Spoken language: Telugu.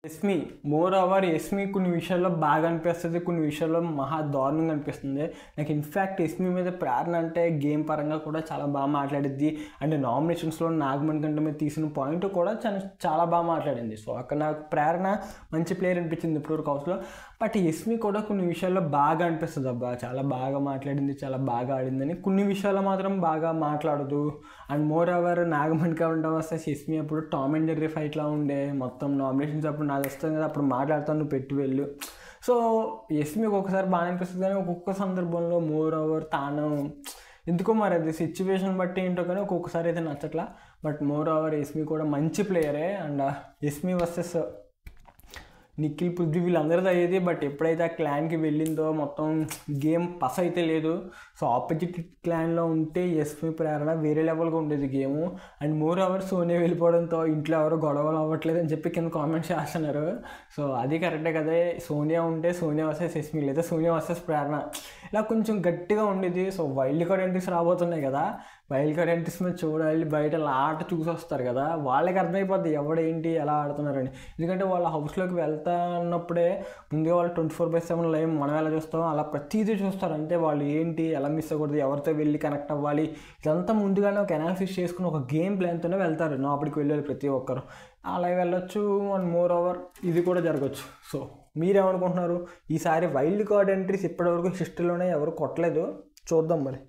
ఎస్మి మోర్ ఓవర్ ఎస్మి కొన్ని విషయాల్లో బాగా అనిపిస్తుంది, కొన్ని విషయాల్లో మహా దారుణంగా అనిపిస్తుంది. నాకు ఇన్ఫ్యాక్ట్ ఎస్మి మీద ప్రేరణ అంటే గేమ్ పరంగా కూడా చాలా బాగా మాట్లాడిద్ది. అండ్ నామినేషన్స్లో నాగమణి కంటే మీద తీసిన పాయింట్ కూడా చాలా బాగా మాట్లాడింది. సో అక్కడ నాకు ప్రేరణ మంచి ప్లేయర్ అనిపించింది ఇప్పటివరకు హౌస్లో. బట్ ఎస్మి కూడా కొన్ని విషయాల్లో బాగా అనిపిస్తుంది, అబ్బా చాలా బాగా మాట్లాడింది, చాలా బాగా ఆడిందని. కొన్ని విషయాల్లో మాత్రం బాగా మాట్లాడదు. అండ్ మోర్ ఓవర్ నాగమణి కావడం వస్తే ఎస్మి అప్పుడు టామ్ అండ్ జెర్రీ ఫైట్లా ఉండే, మొత్తం నామినేషన్స్ అప్పుడు నాది వస్తుంది కదా, అప్పుడు మాట్లాడుతాను నువ్వు పెట్టి వెళ్ళు. సో ఎస్మి ఒక్కొక్కసారి బాగా అనిపిస్తుంది, కానీ ఒక్కొక్క సందర్భంలో మోర్ ఓవర్ తాను ఎందుకో మరి అది సిచ్యువేషన్ బట్టి ఏంటో కానీ ఒక్కొక్కసారి అయితే నచ్చట్లా. బట్ మోర్ ఓవర్ ఎస్మి కూడా మంచి ప్లేయరే. అండ్ ఎస్మి వర్సెస్ నిఖిల్ పృథ్వీ వీళ్ళందరిది అయ్యేది. బట్ ఎప్పుడైతే ఆ క్లాన్కి వెళ్ళిందో మొత్తం గేమ్ పస్ అయితే లేదు. సో ఆపోజిట్ క్లాన్లో ఉంటే ఎస్మి ప్రేరణ వేరే లెవెల్గా ఉండేది game. And more over Sonia వెళ్ళిపోవడంతో ఇంట్లో ఎవరు గొడవలు అవ్వట్లేదు అని చెప్పి కింద కామెంట్స్ చేస్తున్నారు. సో అది కరెక్టే కదా, సోనియా ఉంటే సోనియా వర్సెస్ ఎస్మి, లేదా సోనియా వర్సెస్ ప్రేరణ ఇలా కొంచెం గట్టిగా ఉండేది. సో వైల్డ్ కార్డ్ ఎంట్రీస్ రాబోతున్నాయి కదా, వైల్డ్ కార్డ్ ఎంట్రీస్ మీద చూడాలి, బయట ఆట చూసి వస్తారు కదా, వాళ్ళకి అర్థమైపోద్ది ఎవడేంటి ఎలా ఆడుతున్నారని. ఎందుకంటే వాళ్ళ హౌస్లోకి వెళ్తా అన్నప్పుడే ముందుగా వాళ్ళు 24/7 లైవ్ మనం ఎలా చూస్తామో అలా ప్రతిదీ చూస్తారు. అంటే వాళ్ళు ఏంటి ఎలా మిస్ అవ్వకూడదు, ఎవరితో వెళ్ళి కనెక్ట్ అవ్వాలి, ఇదంతా ముందుగానే ఒక అనాలిసిస్ చేసుకుని ఒక గేమ్ ప్లాన్తోనే వెళ్తారు. లోపలికి వెళ్ళాలి ప్రతి ఒక్కరు, అలా వెళ్ళొచ్చు. అండ్ మోర్ ఓవర్ ఇది కూడా జరగచ్చు. సో మీరేమనుకుంటున్నారు? ఈసారి వైల్డ్ కార్డ్ ఎంట్రీస్ ఇప్పటివరకు హిస్టరీలోనే ఎవరు కొట్టలేదు, చూద్దాం మరి.